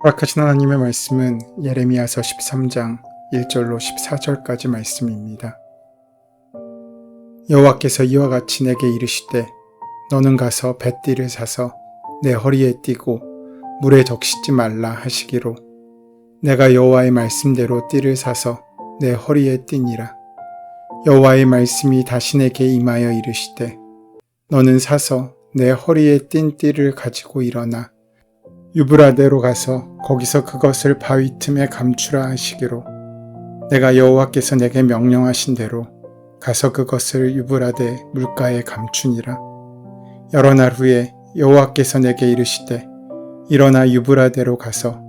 허락하신 하나님의 말씀은 예레미야서 13장 1절로 14절까지 말씀입니다. 여호와께서 이와 같이 내게 이르시되 너는 가서 뱃띠를 사서 내 허리에 띠고 물에 적시지 말라 하시기로 내가 여호와의 말씀대로 띠를 사서 내 허리에 띠니라. 여호와의 말씀이 다시 내게 임하여 이르시되 너는 사서 내 허리에 띈 띠를 가지고 일어나 유브라데로 가서 거기서 그것을 바위 틈에 감추라 하시기로 내가 여호와께서 내게 명령하신 대로 가서 그것을 유브라데 물가에 감추니라. 여러 날 후에 여호와께서 내게 이르시되 일어나 유브라데로 가서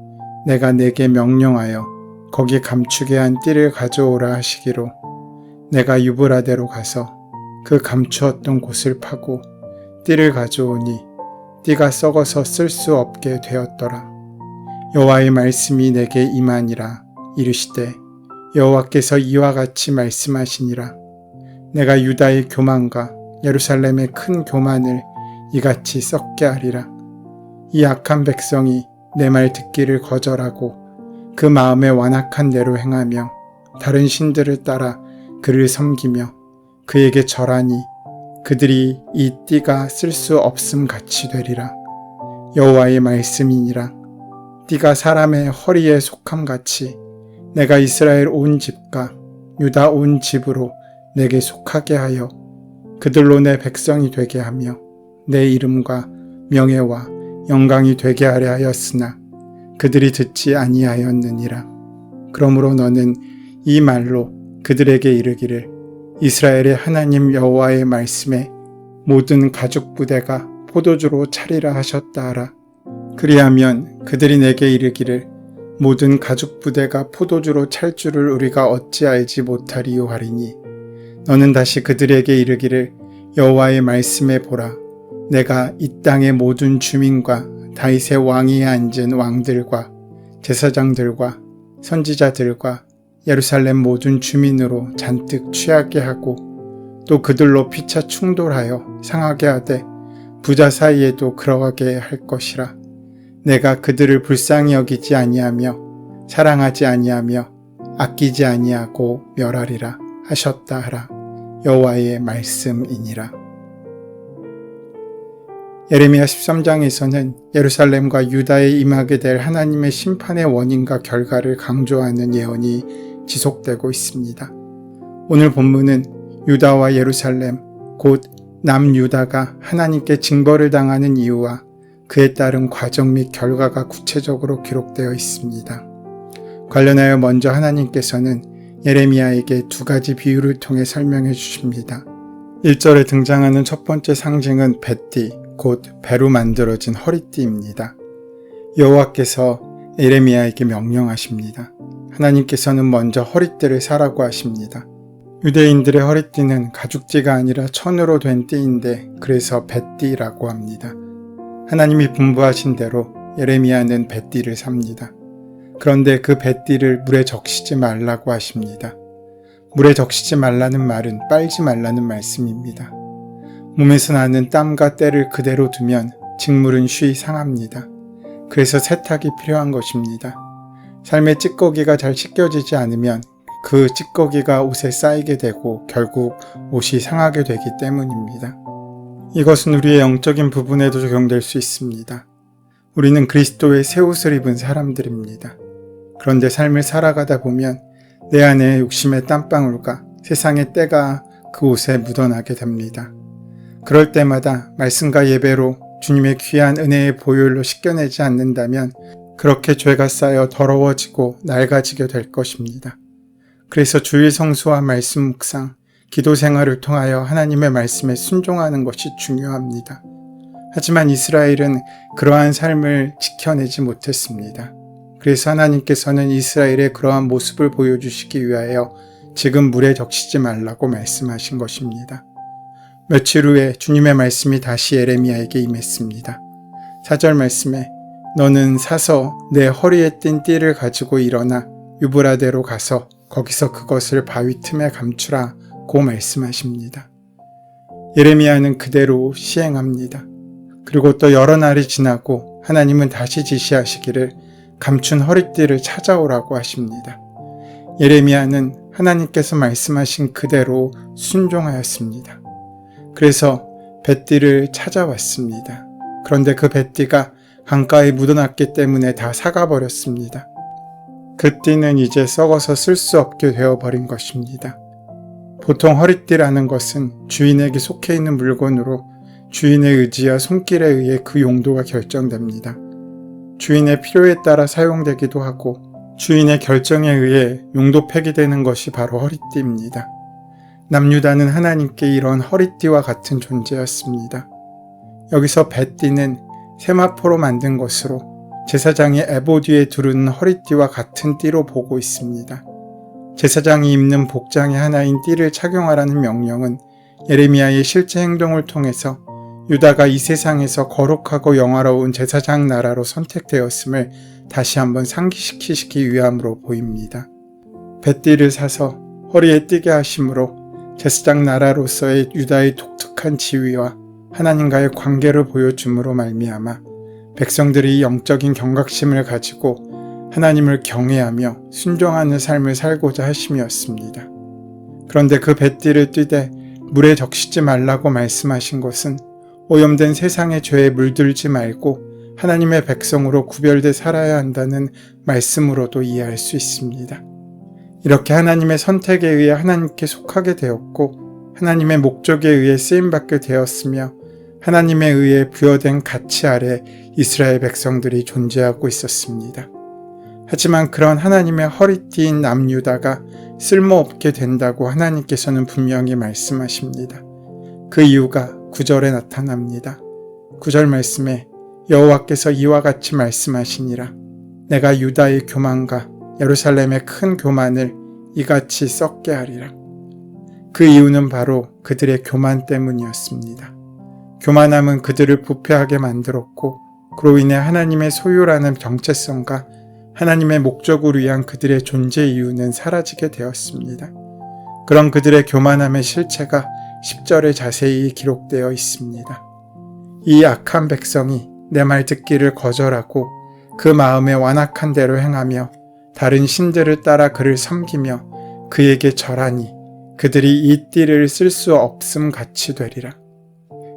내가 내게 명령하여 거기 감추게 한 띠를 가져오라 하시기로 내가 유브라데로 가서 그 감추었던 곳을 파고 띠를 가져오니 띠가 썩어서 쓸 수 없게 되었더라. 여호와의 말씀이 내게 임하니라. 이르시되 여호와께서 이와 같이 말씀하시니라. 내가 유다의 교만과 예루살렘의 큰 교만을 이같이 썩게 하리라. 이 악한 백성이 내 말 듣기를 거절하고 그 마음에 완악한 대로 행하며 다른 신들을 따라 그를 섬기며 그에게 절하니 그들이 이 띠가 쓸 수 없음 같이 되리라. 여호와의 말씀이니라. 띠가 사람의 허리에 속함 같이 내가 이스라엘 온 집과 유다 온 집으로 내게 속하게 하여 그들로 내 백성이 되게 하며 내 이름과 명예와 영광이 되게 하려 하였으나 그들이 듣지 아니하였느니라. 그러므로 너는 이 말로 그들에게 이르기를 이스라엘의 하나님 여호와의 말씀에 모든 가죽 부대가 포도주로 차리라 하셨다 하라. 그리하면 그들이 내게 이르기를 모든 가죽 부대가 포도주로 찰 줄을 우리가 어찌 알지 못하리요 하리니 너는 다시 그들에게 이르기를 여호와의 말씀에 보라. 내가 이 땅의 모든 주민과 다윗의 왕위에 앉은 왕들과 제사장들과 선지자들과 예루살렘 모든 주민으로 잔뜩 취하게 하고 또 그들로 피차 충돌하여 상하게 하되 부자 사이에도 그러하게 할 것이라. 내가 그들을 불쌍히 여기지 아니하며 사랑하지 아니하며 아끼지 아니하고 멸하리라 하셨다 하라. 여호와의 말씀이니라. 예레미야 13장에서는 예루살렘과 유다에 임하게 될 하나님의 심판의 원인과 결과를 강조하는 예언이 지속되고 있습니다. 오늘 본문은 유다와 예루살렘, 곧 남유다가 하나님께 징벌을 당하는 이유와 그에 따른 과정 및 결과가 구체적으로 기록되어 있습니다. 관련하여 먼저 하나님께서는 예레미야에게 두 가지 비유를 통해 설명해 주십니다. 1절에 등장하는 첫 번째 상징은 뱃띠, 곧 배로 만들어진 허리띠입니다. 여호와께서 예레미야에게 명령하십니다. 하나님께서는 먼저 허리띠를 사라고 하십니다. 유대인들의 허리띠는 가죽띠가 아니라 천으로 된 띠인데 그래서 뱃띠라고 합니다. 하나님이 분부하신 대로 예레미야는 뱃띠를 삽니다. 그런데 그 뱃띠를 물에 적시지 말라고 하십니다. 물에 적시지 말라는 말은 빨지 말라는 말씀입니다. 몸에서 나는 땀과 때를 그대로 두면 직물은 쉬이 상합니다. 그래서 세탁이 필요한 것입니다. 삶의 찌꺼기가 잘 씻겨지지 않으면 그 찌꺼기가 옷에 쌓이게 되고 결국 옷이 상하게 되기 때문입니다. 이것은 우리의 영적인 부분에도 적용될 수 있습니다. 우리는 그리스도의 새 옷을 입은 사람들입니다. 그런데 삶을 살아가다 보면 내 안에 욕심의 땀방울과 세상의 때가 그 옷에 묻어나게 됩니다. 그럴 때마다 말씀과 예배로 주님의 귀한 은혜의 보혈로 씻겨내지 않는다면 그렇게 죄가 쌓여 더러워지고 낡아지게 될 것입니다. 그래서 주일 성수와 말씀 묵상, 기도 생활을 통하여 하나님의 말씀에 순종하는 것이 중요합니다. 하지만 이스라엘은 그러한 삶을 지켜내지 못했습니다. 그래서 하나님께서는 이스라엘의 그러한 모습을 보여주시기 위하여 지금 물에 적시지 말라고 말씀하신 것입니다. 며칠 후에 주님의 말씀이 다시 예레미야에게 임했습니다. 4절 말씀에 너는 사서 내 허리에 띈 띠를 가지고 일어나 유브라데로 가서 거기서 그것을 바위 틈에 감추라고 말씀하십니다. 예레미야는 그대로 시행합니다. 그리고 또 여러 날이 지나고 하나님은 다시 지시하시기를 감춘 허리띠를 찾아오라고 하십니다. 예레미야는 하나님께서 말씀하신 그대로 순종하였습니다. 그래서 뱃띠를 찾아왔습니다. 그런데 그 뱃띠가 강가에 묻어났기 때문에 다 삭아버렸습니다. 그 띠는 이제 썩어서 쓸 수 없게 되어버린 것입니다. 보통 허리띠라는 것은 주인에게 속해 있는 물건으로 주인의 의지와 손길에 의해 그 용도가 결정됩니다. 주인의 필요에 따라 사용되기도 하고 주인의 결정에 의해 용도 폐기되는 것이 바로 허리띠입니다. 남유다는 하나님께 이런 허리띠와 같은 존재였습니다. 여기서 뱃띠는 세마포로 만든 것으로 제사장이 에보드에 두르는 허리띠와 같은 띠로 보고 있습니다. 제사장이 입는 복장의 하나인 띠를 착용하라는 명령은 예레미야의 실제 행동을 통해서 유다가 이 세상에서 거룩하고 영화로운 제사장 나라로 선택되었음을 다시 한번 상기시키기 위함으로 보입니다. 뱃띠를 사서 허리에 띠게 하심으로 제사장 나라로서의 유다의 독특한 지위와 하나님과의 관계를 보여줌으로 말미암아 백성들이 영적인 경각심을 가지고 하나님을 경외하며 순종하는 삶을 살고자 하심이었습니다. 그런데 그 뱃띠를 띠되 물에 적시지 말라고 말씀하신 것은 오염된 세상의 죄에 물들지 말고 하나님의 백성으로 구별돼 살아야 한다는 말씀으로도 이해할 수 있습니다. 이렇게 하나님의 선택에 의해 하나님께 속하게 되었고 하나님의 목적에 의해 쓰임받게 되었으며 하나님에 의해 부여된 가치 아래 이스라엘 백성들이 존재하고 있었습니다. 하지만 그런 하나님의 허리띠인 남유다가 쓸모없게 된다고 하나님께서는 분명히 말씀하십니다. 그 이유가 9절에 나타납니다. 9절 말씀에 여호와께서 이와 같이 말씀하시니라. 내가 유다의 교만과 예루살렘의 큰 교만을 이같이 썩게 하리라. 그 이유는 바로 그들의 교만 때문이었습니다. 교만함은 그들을 부패하게 만들었고 그로 인해 하나님의 소유라는 정체성과 하나님의 목적을 위한 그들의 존재 이유는 사라지게 되었습니다. 그런 그들의 교만함의 실체가 10절에 자세히 기록되어 있습니다. 이 악한 백성이 내 말 듣기를 거절하고 그 마음에 완악한 대로 행하며 다른 신들을 따라 그를 섬기며 그에게 절하니 그들이 이 띠를 쓸 수 없음 같이 되리라.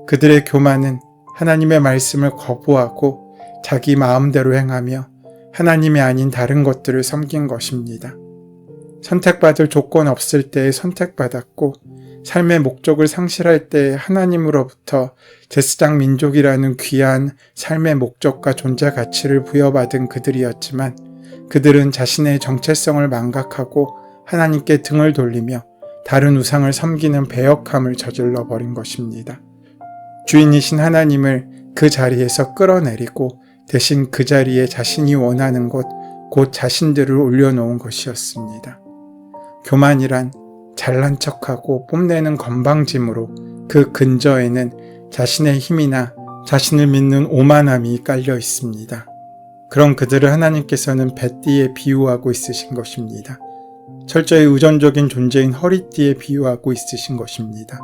그들의 교만은 하나님의 말씀을 거부하고 자기 마음대로 행하며 하나님이 아닌 다른 것들을 섬긴 것입니다. 선택받을 조건 없을 때에 선택받았고 삶의 목적을 상실할 때에 하나님으로부터 제사장 민족이라는 귀한 삶의 목적과 존재 가치를 부여받은 그들이었지만 그들은 자신의 정체성을 망각하고 하나님께 등을 돌리며 다른 우상을 섬기는 배역함을 저질러 버린 것입니다. 주인이신 하나님을 그 자리에서 끌어내리고 대신 그 자리에 자신이 원하는 것, 곧 자신들을 올려놓은 것이었습니다. 교만이란 잘난 척하고 뽐내는 건방짐으로 그 근저에는 자신의 힘이나 자신을 믿는 오만함이 깔려 있습니다. 그런 그들을 하나님께서는 뱃띠에 비유하고 있으신 것입니다. 철저히 의존적인 존재인 허리띠에 비유하고 있으신 것입니다.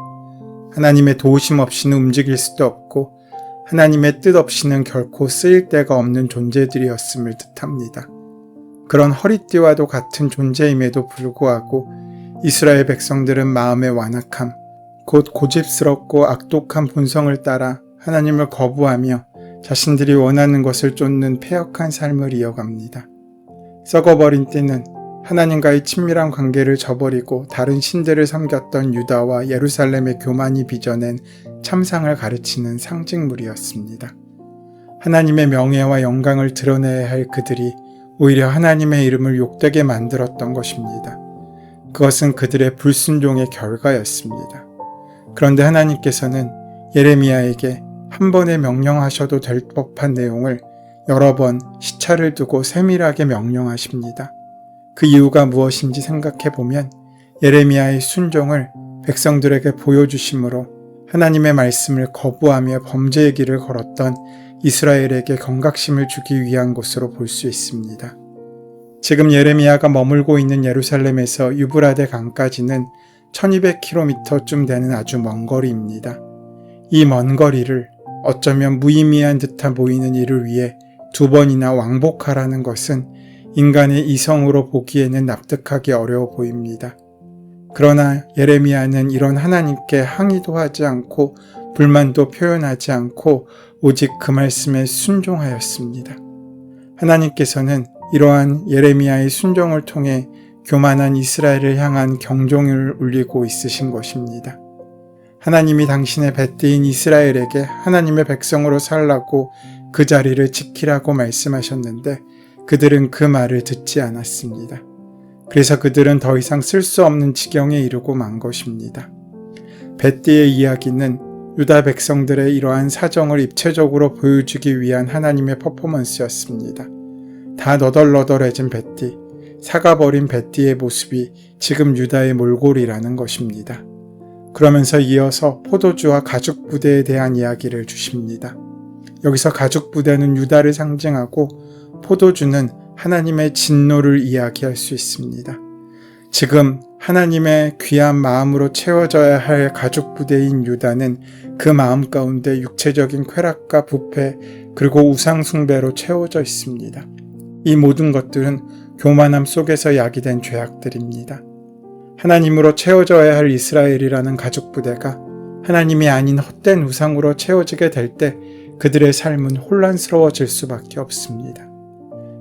하나님의 도우심 없이는 움직일 수도 없고 하나님의 뜻 없이는 결코 쓰일 데가 없는 존재들이었음을 뜻합니다. 그런 허리띠와도 같은 존재임에도 불구하고 이스라엘 백성들은 마음의 완악함, 곧 고집스럽고 악독한 본성을 따라 하나님을 거부하며 자신들이 원하는 것을 쫓는 패역한 삶을 이어갑니다. 썩어버린 띠는 하나님과의 친밀한 관계를 저버리고 다른 신들을 섬겼던 유다와 예루살렘의 교만이 빚어낸 참상을 가르치는 상징물이었습니다. 하나님의 명예와 영광을 드러내야 할 그들이 오히려 하나님의 이름을 욕되게 만들었던 것입니다. 그것은 그들의 불순종의 결과였습니다. 그런데 하나님께서는 예레미야에게 한 번에 명령하셔도 될 법한 내용을 여러 번 시차를 두고 세밀하게 명령하십니다. 그 이유가 무엇인지 생각해보면 예레미야의 순종을 백성들에게 보여주심으로 하나님의 말씀을 거부하며 범죄의 길을 걸었던 이스라엘에게 경각심을 주기 위한 것으로 볼 수 있습니다. 지금 예레미야가 머물고 있는 예루살렘에서 유브라데 강까지는 1200km쯤 되는 아주 먼 거리입니다. 이 먼 거리를 어쩌면 무의미한 듯한 보이는 일을 위해 2번이나 왕복하라는 것은 인간의 이성으로 보기에는 납득하기 어려워 보입니다. 그러나 예레미야는 이런 하나님께 항의도 하지 않고 불만도 표현하지 않고 오직 그 말씀에 순종하였습니다. 하나님께서는 이러한 예레미야의 순종을 통해 교만한 이스라엘을 향한 경종을 울리고 있으신 것입니다. 하나님이 당신의 뱃띠인 이스라엘에게 하나님의 백성으로 살라고 그 자리를 지키라고 말씀하셨는데 그들은 그 말을 듣지 않았습니다. 그래서 그들은 더 이상 쓸 수 없는 지경에 이르고 만 것입니다. 뱃띠의 이야기는 유다 백성들의 이러한 사정을 입체적으로 보여주기 위한 하나님의 퍼포먼스였습니다. 다 너덜너덜해진 뱃띠, 사가버린 뱃띠의 모습이 지금 유다의 몰골이라는 것입니다. 그러면서 이어서 포도주와 가죽 부대에 대한 이야기를 주십니다. 여기서 가죽 부대는 유다를 상징하고 포도주는 하나님의 진노를 이야기할 수 있습니다. 지금 하나님의 귀한 마음으로 채워져야 할 가죽 부대인 유다는 그 마음 가운데 육체적인 쾌락과 부패 그리고 우상 숭배로 채워져 있습니다. 이 모든 것들은 교만함 속에서 야기된 죄악들입니다. 하나님으로 채워져야 할 이스라엘이라는 가죽 부대가 하나님이 아닌 헛된 우상으로 채워지게 될 때 그들의 삶은 혼란스러워질 수밖에 없습니다.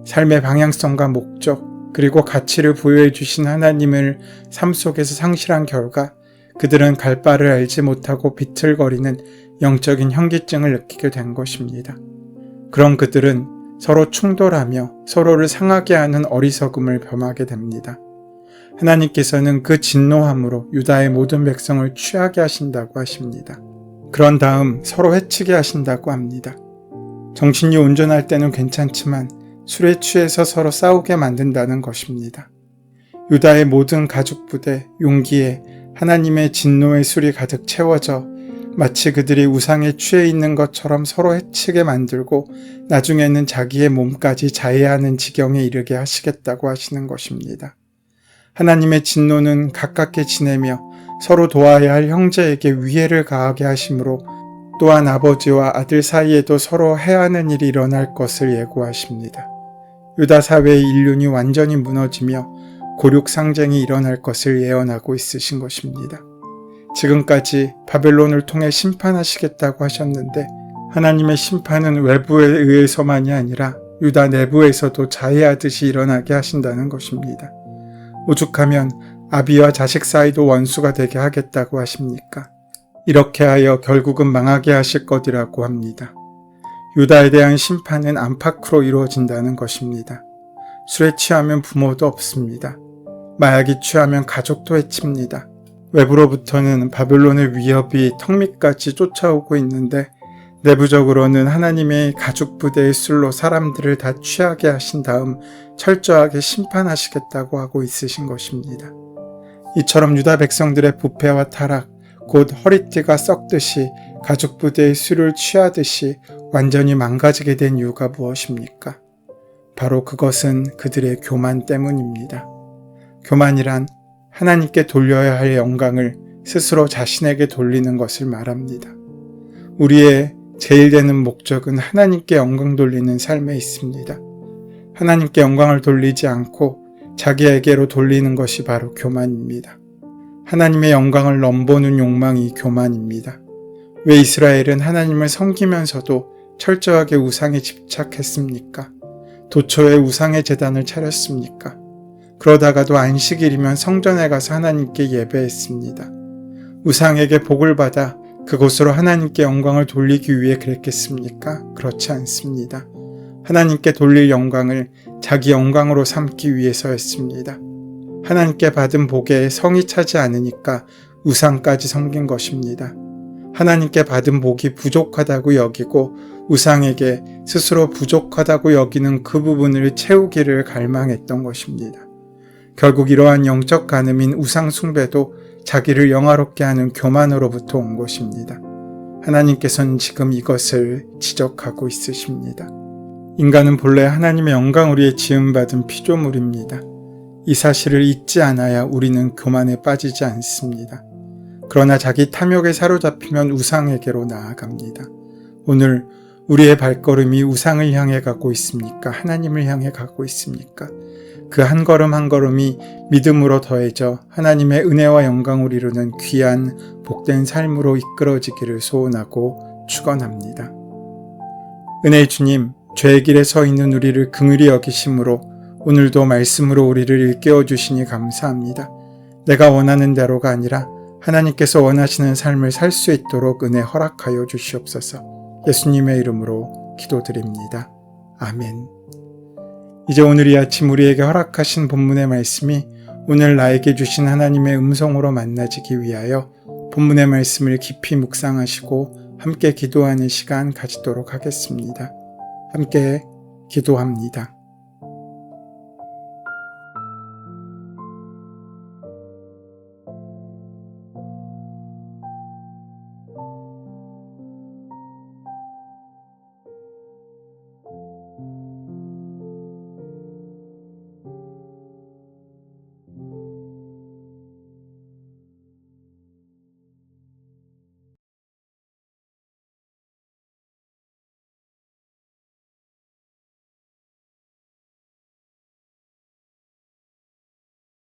삶의 방향성과 목적 그리고 가치를 부여해 주신 하나님을 삶 속에서 상실한 결과 그들은 갈 바를 알지 못하고 비틀거리는 영적인 현기증을 느끼게 된 것입니다. 그런 그들은 서로 충돌하며 서로를 상하게 하는 어리석음을 범하게 됩니다. 하나님께서는 그 진노함으로 유다의 모든 백성을 취하게 하신다고 하십니다. 그런 다음 서로 해치게 하신다고 합니다. 정신이 온전할 때는 괜찮지만 술에 취해서 서로 싸우게 만든다는 것입니다. 유다의 모든 가죽 부대, 용기에 하나님의 진노의 술이 가득 채워져 마치 그들이 우상에 취해 있는 것처럼 서로 해치게 만들고 나중에는 자기의 몸까지 자해하는 지경에 이르게 하시겠다고 하시는 것입니다. 하나님의 진노는 가깝게 지내며 서로 도와야 할 형제에게 위해를 가하게 하심으로 또한 아버지와 아들 사이에도 서로 해하는 일이 일어날 것을 예고하십니다. 유다 사회의 인륜이 완전히 무너지며 고륙상쟁이 일어날 것을 예언하고 있으신 것입니다. 지금까지 바벨론을 통해 심판하시겠다고 하셨는데 하나님의 심판은 외부에 의해서만이 아니라 유다 내부에서도 자해하듯이 일어나게 하신다는 것입니다. 오죽하면 아비와 자식 사이도 원수가 되게 하겠다고 하십니까? 이렇게 하여 결국은 망하게 하실 것이라고 합니다. 유다에 대한 심판은 안팎으로 이루어진다는 것입니다. 술에 취하면 부모도 없습니다. 마약이 취하면 가족도 해칩니다. 외부로부터는 바벨론의 위협이 턱 밑까지 쫓아오고 있는데 내부적으로는 하나님의 가죽 부대의 술로 사람들을 다 취하게 하신 다음 철저하게 심판하시겠다고 하고 있으신 것입니다. 이처럼 유다 백성들의 부패와 타락, 곧 허리띠가 썩듯이 가죽 부대의 술을 취하듯이 완전히 망가지게 된 이유가 무엇입니까? 바로 그것은 그들의 교만 때문입니다. 교만이란 하나님께 돌려야 할 영광을 스스로 자신에게 돌리는 것을 말합니다. 우리의 제일 되는 목적은 하나님께 영광 돌리는 삶에 있습니다. 하나님께 영광을 돌리지 않고 자기에게로 돌리는 것이 바로 교만입니다. 하나님의 영광을 넘보는 욕망이 교만입니다. 왜 이스라엘은 하나님을 섬기면서도 철저하게 우상에 집착했습니까? 도처에 우상의 제단을 차렸습니까? 그러다가도 안식일이면 성전에 가서 하나님께 예배했습니다. 우상에게 복을 받아 그곳으로 하나님께 영광을 돌리기 위해 그랬겠습니까? 그렇지 않습니다. 하나님께 돌릴 영광을 자기 영광으로 삼기 위해서였습니다. 하나님께 받은 복에 성이 차지 않으니까 우상까지 섬긴 것입니다. 하나님께 받은 복이 부족하다고 여기고 우상에게 스스로 부족하다고 여기는 그 부분을 채우기를 갈망했던 것입니다. 결국 이러한 영적 간음인 우상 숭배도 자기를 영화롭게 하는 교만으로부터 온 것입니다. 하나님께서는 지금 이것을 지적하고 있으십니다. 인간은 본래 하나님의 영광을 위해 지음받은 피조물입니다. 이 사실을 잊지 않아야 우리는 교만에 빠지지 않습니다. 그러나 자기 탐욕에 사로잡히면 우상에게로 나아갑니다. 오늘 우리의 발걸음이 우상을 향해 가고 있습니까? 하나님을 향해 가고 있습니까? 그 한 걸음 한 걸음이 믿음으로 더해져 하나님의 은혜와 영광을 이루는 귀한 복된 삶으로 이끌어지기를 소원하고 축원합니다. 은혜의 주님, 죄의 길에 서 있는 우리를 긍휼히 여기심으로 오늘도 말씀으로 우리를 일깨워 주시니 감사합니다. 내가 원하는 대로가 아니라 하나님께서 원하시는 삶을 살 수 있도록 은혜 허락하여 주시옵소서. 예수님의 이름으로 기도드립니다. 아멘. 이제 오늘 이 아침 우리에게 허락하신 본문의 말씀이 오늘 나에게 주신 하나님의 음성으로 만나지기 위하여 본문의 말씀을 깊이 묵상하시고 함께 기도하는 시간 가지도록 하겠습니다. 함께 기도합니다.